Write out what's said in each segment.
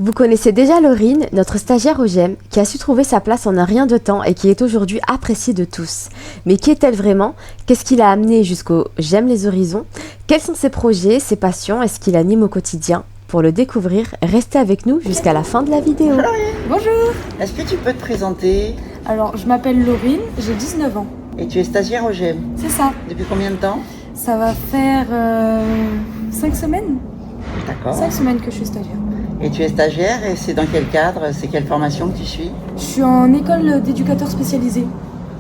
Vous connaissez déjà Laurine, notre stagiaire au GEM, qui a su trouver sa place en un rien de temps et qui est aujourd'hui appréciée de tous. Mais qui est-elle vraiment? Qu'est-ce qui l'a amenée jusqu'au GEM Les Horizons? Quels sont ses projets, ses passions et ce qui l'anime au quotidien? Pour le découvrir, restez avec nous jusqu'à la fin de la vidéo. Bonjour. Est-ce que tu peux te présenter? Alors, je m'appelle Laurine, j'ai 19 ans. Et tu es stagiaire au GEM? C'est ça. Depuis combien de temps? Ça va faire 5 semaines. D'accord. 5 semaines que je suis stagiaire. Et tu es stagiaire et c'est dans quel cadre? C'est quelle formation que tu suis? Je suis en école d'éducateur spécialisé.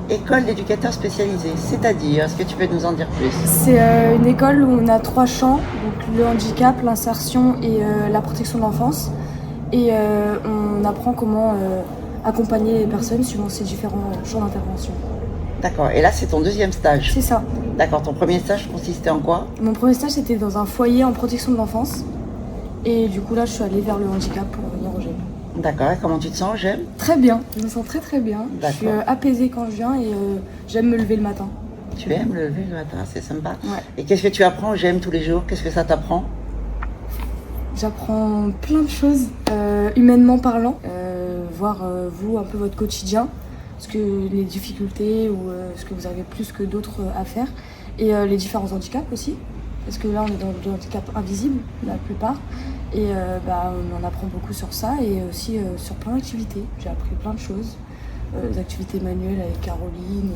École d'éducateur spécialisé, c'est-à-dire, est-ce que tu peux nous en dire plus? C'est une école où on a 3 champs, donc le handicap, l'insertion et la protection de l'enfance. Et on apprend comment accompagner les personnes suivant ces différents champs d'intervention. D'accord, et là c'est ton deuxième stage? C'est ça. D'accord, ton premier stage consistait en quoi? Mon premier stage c'était dans un foyer en protection de l'enfance. Et du coup là je suis allée vers le handicap pour venir au GEM. D'accord, et comment tu te sens au GEM? Très bien, je me sens très très bien. D'accord. Je suis apaisée quand je viens et j'aime me lever le matin. Tu aimes le lever le matin, c'est sympa. Ouais. Et qu'est-ce que tu apprends au GEM tous les jours? Qu'est-ce que ça t'apprend? J'apprends plein de choses, humainement parlant, voir vous un peu votre quotidien, ce que les difficultés ou ce que vous avez plus que d'autres à faire, et les différents handicaps aussi, parce que là on est dans le handicap invisible la plupart, et on en apprend beaucoup sur ça et aussi sur plein d'activités. J'ai appris plein de choses, des activités manuelles avec Caroline,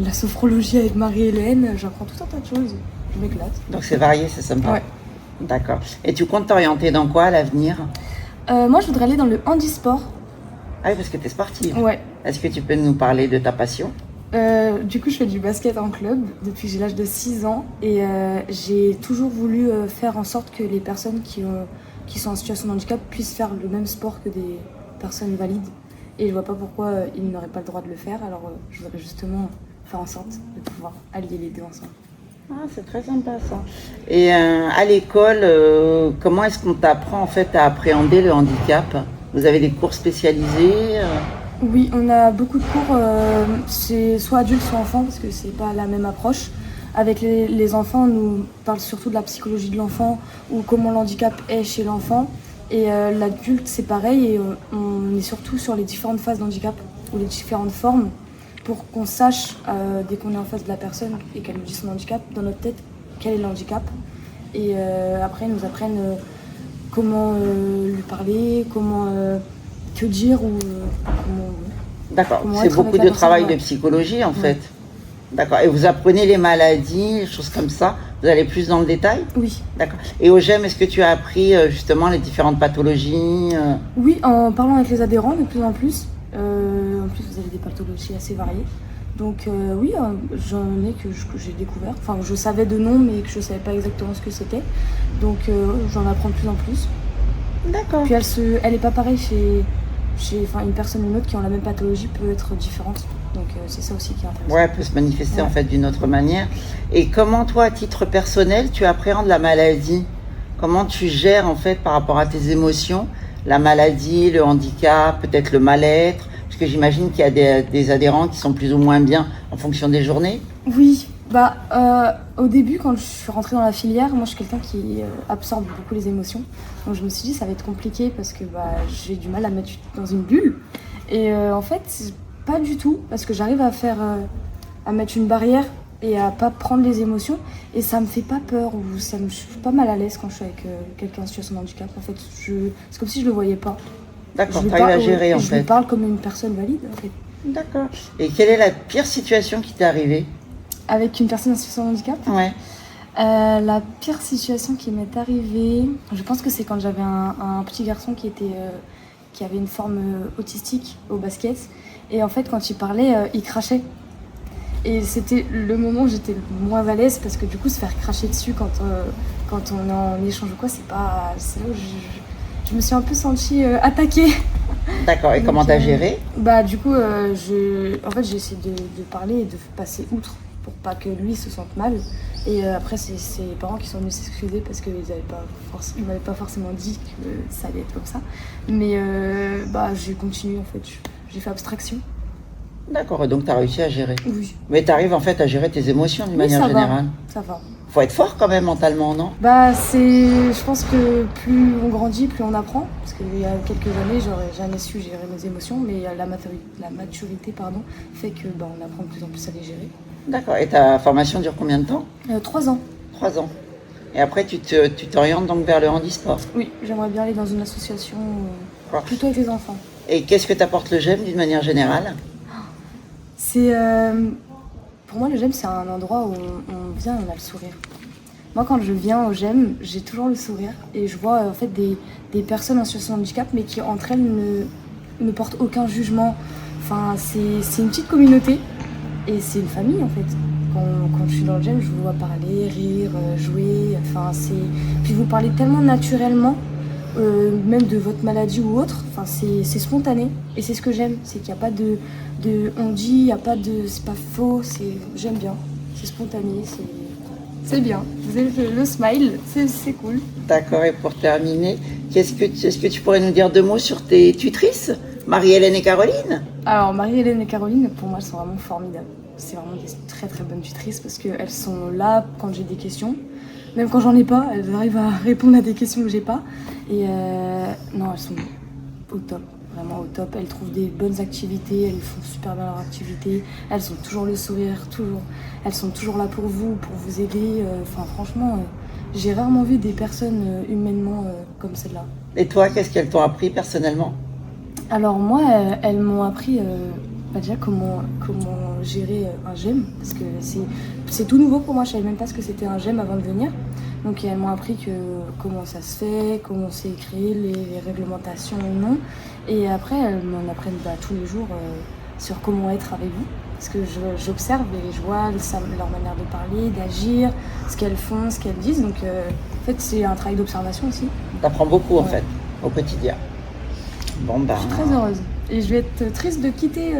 la sophrologie avec Marie-Hélène, j'apprends tout un tas de choses, je m'éclate. Donc c'est varié, c'est sympa. Ouais. D'accord. Et tu comptes t'orienter dans quoi à l'avenir? Moi je voudrais aller dans le handisport. Ah oui, parce que tu es sportive. Ouais. Est-ce que tu peux nous parler de ta passion? Du coup, je fais du basket en club depuis que j'ai l'âge de 6 ans et j'ai toujours voulu faire en sorte que les personnes qui sont en situation de handicap puissent faire le même sport que des personnes valides. Et je vois pas pourquoi ils n'auraient pas le droit de le faire, alors je voudrais justement faire en sorte de pouvoir allier les deux ensemble. Ah, c'est très sympa ça. Et à l'école, comment est-ce qu'on t'apprend en fait à appréhender le handicap? Vous avez des cours spécialisés? Oui, on a beaucoup de cours, c'est soit adultes soit enfants parce que c'est pas la même approche. Avec les enfants, on nous parle surtout de la psychologie de l'enfant ou comment le handicap est chez l'enfant. Et l'adulte, c'est pareil, et on est surtout sur les différentes phases d'handicap ou les différentes formes pour qu'on sache, dès qu'on est en face de la personne et qu'elle nous dit son handicap, dans notre tête, quel est le handicap. Et après, ils nous apprennent comment lui parler, que dire ou comment... D'accord, comment c'est être beaucoup avec de la personne, travail ouais. de psychologie en fait. D'accord, et vous apprenez les maladies, les choses comme ça. Vous allez plus dans le détail? Oui. D'accord. Et au GEM, est-ce que tu as appris justement les différentes pathologies? Oui, en parlant avec les adhérents de plus en plus. En plus, vous avez des pathologies assez variées. Donc oui, j'en ai que j'ai découvert. Enfin, je savais de nom, mais que je ne savais pas exactement ce que c'était. Donc j'en apprends de plus en plus. D'accord. Puis elle est pas pareille chez une personne ou une autre qui ont la même pathologie peut être différente. Donc c'est ça aussi qui est intéressant. Ouais, elle peut se manifester Ouais. en fait d'une autre manière. Et comment toi, à titre personnel, tu appréhendes la maladie? Comment tu gères en fait par rapport à tes émotions, la maladie, le handicap, peut-être le mal-être? Parce que j'imagine qu'il y a des adhérents qui sont plus ou moins bien en fonction des journées. Oui, au début quand je suis rentrée dans la filière, moi je suis quelqu'un qui absorbe beaucoup les émotions. Donc je me suis dit ça va être compliqué parce que j'ai du mal à me mettre dans une bulle. Et en fait, pas du tout, parce que j'arrive à mettre une barrière et à pas prendre les émotions. Et ça me fait pas peur, ou je suis pas mal à l'aise quand je suis avec quelqu'un en situation de handicap. En fait, c'est comme si je le voyais pas. D'accord, Je tu lui arrives à parle- gérer en Je lui fait. parle comme une personne valide en fait. D'accord. Et quelle est la pire situation qui t'est arrivée? Avec une personne en situation de handicap. Ouais. La pire situation qui m'est arrivée, je pense que c'est quand j'avais un petit garçon qui avait une forme autistique au basket. Et en fait, quand il parlait, il crachait. Et c'était le moment où j'étais le moins à l'aise parce que du coup, se faire cracher dessus quand on est en échange ou quoi, c'est là où je me suis un peu sentie attaquée. D'accord, et comment t'as géré? Du coup, en fait, j'ai essayé de parler et de passer outre pour pas que lui se sente mal. Et après, c'est ses parents qui sont venus s'excuser parce qu'ils m'avaient pas forcément dit que ça allait être comme ça. Mais j'ai continué en fait, j'ai fait abstraction. D'accord, et donc tu as réussi à gérer. Oui. Mais tu arrives en fait à gérer tes émotions d'une manière ça générale. va, ça va. faut être fort quand même mentalement, non? Bah, je pense que plus on grandit, plus on apprend. Parce qu'il y a quelques années, j'aurais jamais su gérer mes émotions, mais la maturité, fait que on apprend de plus en plus à les gérer. D'accord. Et ta formation dure combien de temps? 3 ans. 3 ans. Et après, tu t'orientes donc vers le handisport. Oui, j'aimerais bien aller dans une association plutôt avec les enfants. Et qu'est-ce que t'apporte le GEM d'une manière générale? Pour moi, le GEM, c'est un endroit où on vient et on a le sourire. Moi, quand je viens au GEM, j'ai toujours le sourire. Et je vois en fait des personnes en situation de handicap, mais qui entre elles ne portent aucun jugement. Enfin, c'est une petite communauté et c'est une famille en fait. Quand je suis dans le GEM, je vous vois parler, rire, jouer. Enfin, puis vous parlez tellement naturellement, même de votre maladie ou autre. Enfin, c'est spontané et c'est ce que j'aime. C'est qu'il n'y a pas de on dit, il n'y a pas de c'est pas faux. J'aime bien. C'est spontané, c'est bien. Vous avez le smile, c'est cool. D'accord. Et pour terminer, est-ce que tu pourrais nous dire 2 mots sur tes tutrices, Marie-Hélène et Caroline? Alors, Marie-Hélène et Caroline, pour moi, elles sont vraiment formidables. C'est vraiment des très très bonnes tutrices parce qu'elles sont là quand j'ai des questions. Même quand j'en ai pas, elles arrivent à répondre à des questions que j'ai pas. Et non, elles sont au top, vraiment au top. Elles trouvent des bonnes activités, elles font super bien leur activité. Elles ont toujours le sourire, toujours. Elles sont toujours là pour vous aider. Enfin, franchement, j'ai rarement vu des personnes humainement comme celle-là. Et toi, qu'est-ce qu'elles t'ont appris personnellement? Alors moi, elles m'ont appris déjà comment gérer un GEM, parce que c'est tout nouveau pour moi, je savais même pas ce que c'était un GEM avant de venir. Donc elles m'ont appris comment ça se fait, comment c'est créé, les réglementations ou non. Et après, elles m'en apprennent tous les jours sur comment être avec vous. Parce que j'observe et je vois leur manière de parler, d'agir, ce qu'elles font, ce qu'elles disent. Donc en fait, c'est un travail d'observation aussi. T'apprends beaucoup en fait, au quotidien. Bon, je suis très heureuse. Et je vais être triste de quitter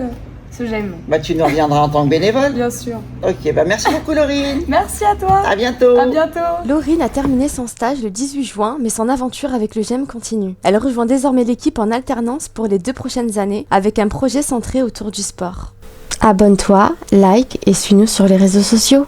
ce GEM. Tu nous reviendras en tant que bénévole. Bien sûr. Ok, merci beaucoup Laurine. Merci à toi. À bientôt. À bientôt. Laurine a terminé son stage le 18 juin, mais son aventure avec le GEM continue. Elle rejoint désormais l'équipe en alternance pour les 2 prochaines années, avec un projet centré autour du sport. Abonne-toi, like et suis-nous sur les réseaux sociaux.